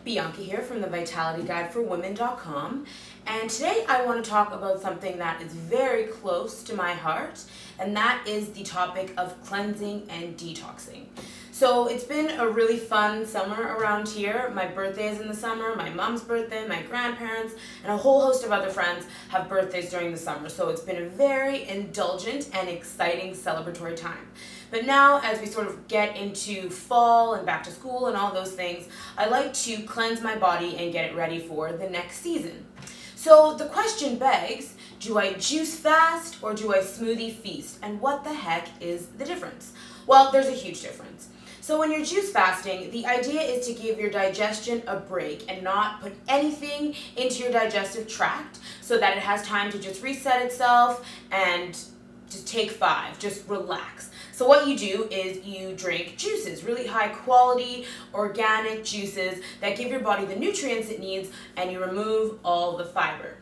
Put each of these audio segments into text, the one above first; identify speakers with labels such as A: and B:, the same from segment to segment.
A: Bianca here from the vitalityguideforwomen.com, and today I want to talk about something that is very close to my heart, and that is the topic of cleansing and detoxing. So it's been a really fun summer around here. My birthday is in the summer, my mom's birthday, my grandparents, and a whole host of other friends have birthdays during the summer. So it's been a very indulgent and exciting celebratory time. But now, as we sort of get into fall and back to school and all those things, I like to cleanse my body and get it ready for the next season. So the question begs, do I juice fast or do I smoothie feast? And what the heck is the difference? Well, there's a huge difference. So when you're juice fasting, the idea is to give your digestion a break and not put anything into your digestive tract so that it has time to just reset itself and just take 5, just relax. So what you do is you drink juices, really high quality, organic juices that give your body the nutrients it needs, and you remove all the fiber.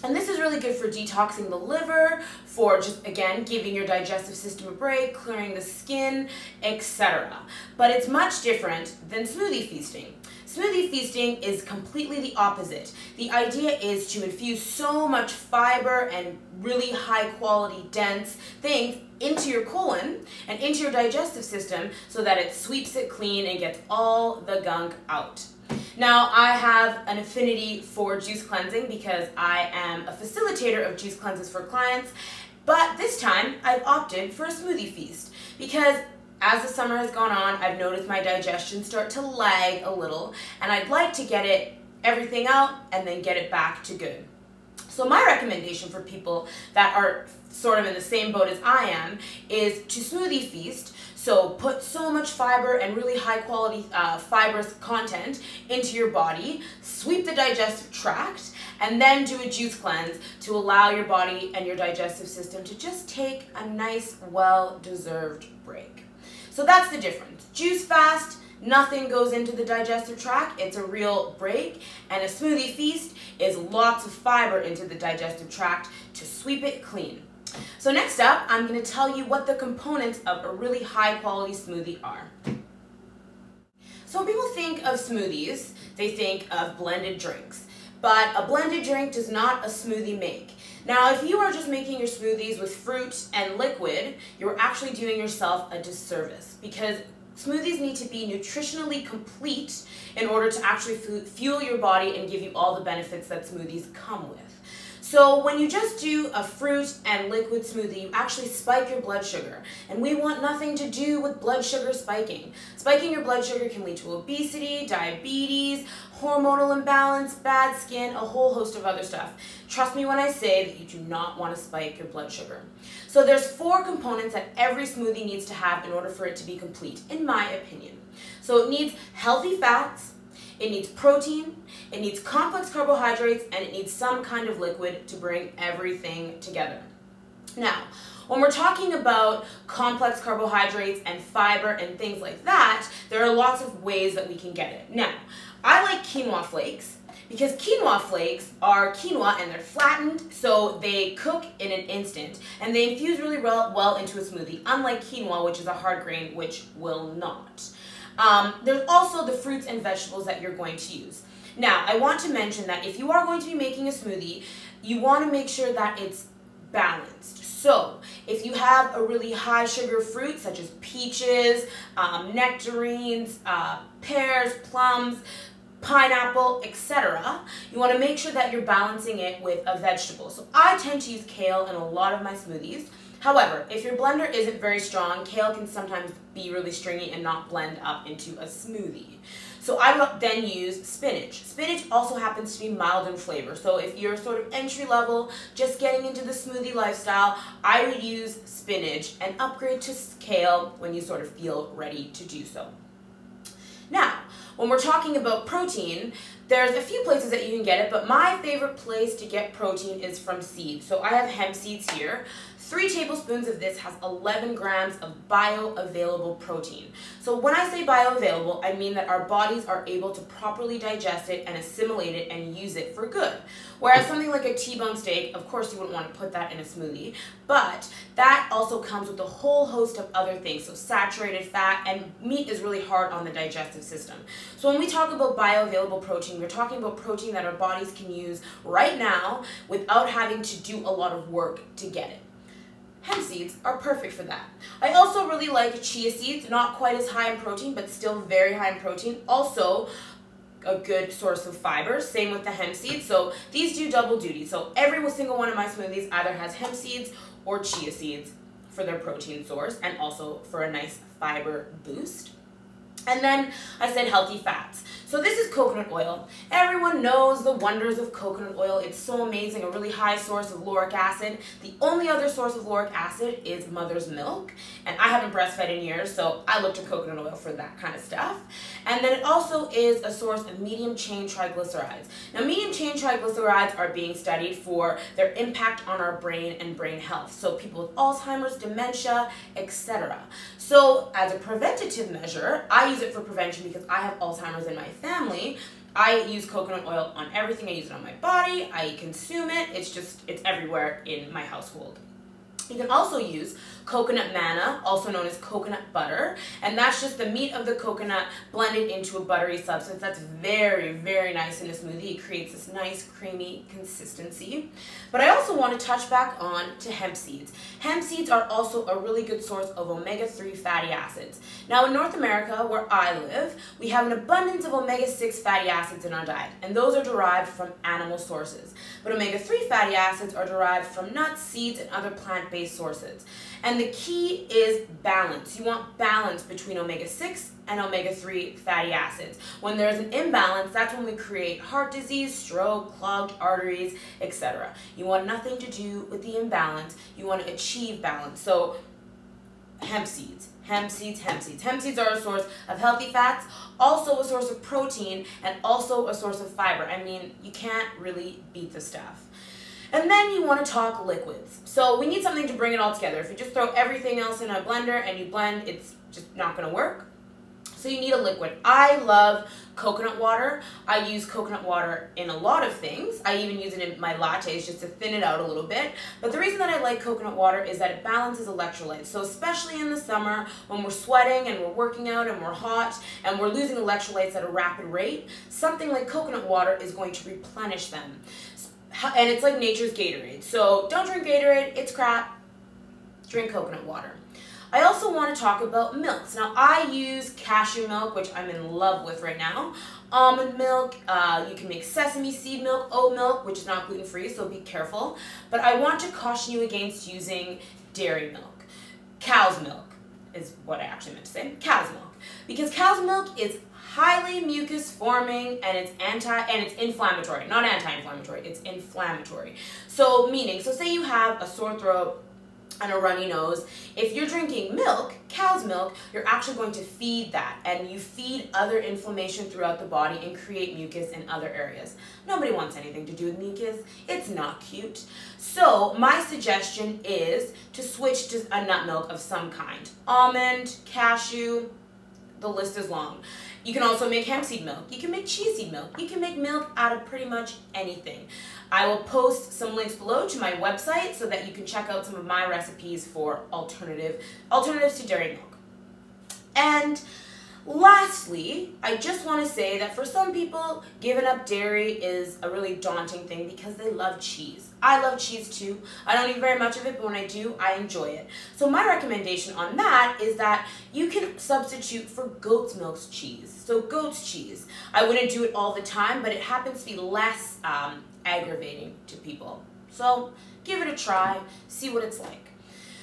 A: And this is really good for detoxing the liver, for just, again, giving your digestive system a break, clearing the skin, etc. But it's much different than smoothie feasting. Smoothie feasting is completely the opposite. The idea is to infuse so much fiber and really high quality, dense things into your colon and into your digestive system so that it sweeps it clean and gets all the gunk out. Now, I have an affinity for juice cleansing because I am a facilitator of juice cleanses for clients, but this time I've opted for a smoothie feast because as the summer has gone on, I've noticed my digestion start to lag a little, and I'd like to get everything out and then get it back to good. So my recommendation for people that are sort of in the same boat as I am is to smoothie feast. So put so much fiber and really high quality fibrous content into your body, sweep the digestive tract, and then do a juice cleanse to allow your body and your digestive system to just take a nice, well-deserved break. So that's the difference. Juice fast, nothing goes into the digestive tract, it's a real break, and a smoothie feast is lots of fiber into the digestive tract to sweep it clean. So next up, I'm going to tell you what the components of a really high quality smoothie are. So when people think of smoothies, they think of blended drinks, but a blended drink does not a smoothie make. Now, if you are just making your smoothies with fruit and liquid, you're actually doing yourself a disservice because smoothies need to be nutritionally complete in order to actually fuel your body and give you all the benefits that smoothies come with. So when you just do a fruit and liquid smoothie, you actually spike your blood sugar. And we want nothing to do with blood sugar spiking. Spiking your blood sugar can lead to obesity, diabetes, hormonal imbalance, bad skin, a whole host of other stuff. Trust me when I say that you do not want to spike your blood sugar. So there's 4 components that every smoothie needs to have in order for it to be complete, in my opinion. So it needs healthy fats, it needs protein, it needs complex carbohydrates, and it needs some kind of liquid to bring everything together. Now, when we're talking about complex carbohydrates and fiber and things like that, there are lots of ways that we can get it. Now, I like quinoa flakes because quinoa flakes are quinoa and they're flattened, so they cook in an instant, and they infuse really well into a smoothie, unlike quinoa, which is a hard grain, which will not. There's also the fruits and vegetables that you're going to use. Now, I want to mention that if you are going to be making a smoothie, you want to make sure that it's balanced. So, if you have a really high sugar fruit, such as peaches, nectarines, pears, plums, pineapple, etc., you want to make sure that you're balancing it with a vegetable. So I tend to use kale in a lot of my smoothies. However, if your blender isn't very strong, kale can sometimes be really stringy and not blend up into a smoothie. So I will then use spinach. Spinach also happens to be mild in flavor. So if you're sort of entry level, just getting into the smoothie lifestyle, I would use spinach and upgrade to kale when you sort of feel ready to do so. Now, when we're talking about protein, there's a few places that you can get it, but my favorite place to get protein is from seeds. So I have hemp seeds here. 3 tablespoons of this has 11 grams of bioavailable protein. So when I say bioavailable, I mean that our bodies are able to properly digest it and assimilate it and use it for good. Whereas something like a T-bone steak, of course you wouldn't want to put that in a smoothie, but that also comes with a whole host of other things, so saturated fat, and meat is really hard on the digestive system. So when we talk about bioavailable protein, we're talking about protein that our bodies can use right now without having to do a lot of work to get it. Hemp seeds are perfect for that. I also really like chia seeds, not quite as high in protein, but still very high in protein. Also, a good source of fiber, same with the hemp seeds. So these do double duty. So every single one of my smoothies either has hemp seeds or chia seeds for their protein source and also for a nice fiber boost. And then I said healthy fats. So this is coconut oil. Everyone knows the wonders of coconut oil. It's so amazing, a really high source of lauric acid. The only other source of lauric acid is mother's milk. And I haven't breastfed in years, so I look to coconut oil for that kind of stuff. And then it also is a source of medium chain triglycerides. Now medium chain triglycerides are being studied for their impact on our brain and brain health. So people with Alzheimer's, dementia, etc. So as a preventative measure, I use it for prevention because I have Alzheimer's in my family. I use coconut oil on everything. I use it on my body. I consume it. It's everywhere in my household. You can also use coconut manna, also known as coconut butter, and that's just the meat of the coconut blended into a buttery substance. That's very, very nice in a smoothie. It creates this nice creamy consistency. But I also want to touch back on to hemp seeds. Hemp seeds are also a really good source of omega-3 fatty acids. Now in North America, where I live, we have an abundance of omega-6 fatty acids in our diet, and those are derived from animal sources. But omega-3 fatty acids are derived from nuts, seeds, and other plant-based sources. And the key is balance. You want balance between omega-6 and omega-3 fatty acids. When there's an imbalance, that's when we create heart disease, stroke, clogged arteries, etc. You want nothing to do with the imbalance. You want to achieve balance. So hemp seeds, hemp seeds, hemp seeds. Hemp seeds are a source of healthy fats, also a source of protein, and also a source of fiber. I mean, you can't really beat the stuff. And then you want to talk liquids. So we need something to bring it all together. If you just throw everything else in a blender and you blend, it's just not going to work. So you need a liquid. I love coconut water. I use coconut water in a lot of things. I even use it in my lattes just to thin it out a little bit. But the reason that I like coconut water is that it balances electrolytes. So especially in the summer when we're sweating and we're working out and we're hot and we're losing electrolytes at a rapid rate, something like coconut water is going to replenish them. And it's like nature's Gatorade. So don't drink Gatorade, it's crap. Drink coconut water. I also want to talk about milks. Now I use cashew milk, which I'm in love with right now. Almond milk, you can make sesame seed milk, oat milk, which is not gluten-free, so be careful. But I want to caution you against using dairy milk. Cow's milk is what I actually meant to say. Cow's milk. Because cow's milk is highly mucus forming and it's inflammatory. Not anti-inflammatory, it's inflammatory. So say you have a sore throat and a runny nose, if you're drinking milk, cow's milk, you're actually going to feed that, and you feed other inflammation throughout the body and create mucus in other areas. Nobody wants anything to do with mucus. It's not cute. So my suggestion is to switch to a nut milk of some kind. Almond, cashew, the list is long. You can also make hemp seed milk. You can make chia seed milk. You can make milk out of pretty much anything. I will post some links below to my website so that you can check out some of my recipes for alternatives to dairy milk. And lastly, I just want to say that for some people, giving up dairy is a really daunting thing because they love cheese. I love cheese too. I don't eat very much of it, but when I do, I enjoy it. So my recommendation on that is that you can substitute for goat's milk cheese. So goat's cheese. I wouldn't do it all the time, but it happens to be less aggravating to people. So give it a try, see what it's like.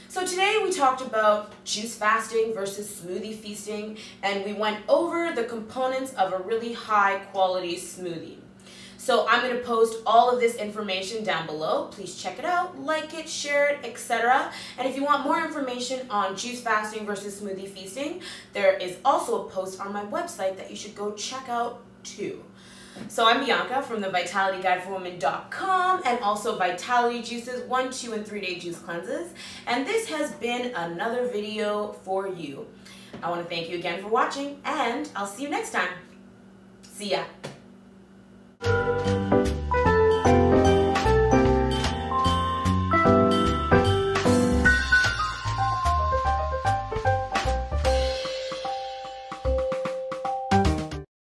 A: So today we talked about juice fasting versus smoothie feasting, and we went over the components of a really high quality smoothie. So I'm going to post all of this information down below. Please check it out, like it, share it, etc. And if you want more information on juice fasting versus smoothie feasting, there is also a post on my website that you should go check out too. So I'm Bianca from the vitalityguideforwomen.com and also Vitality Juices 1, 2, and 3 day juice cleanses. And this has been another video for you. I want to thank you again for watching, and I'll see you next time. See ya.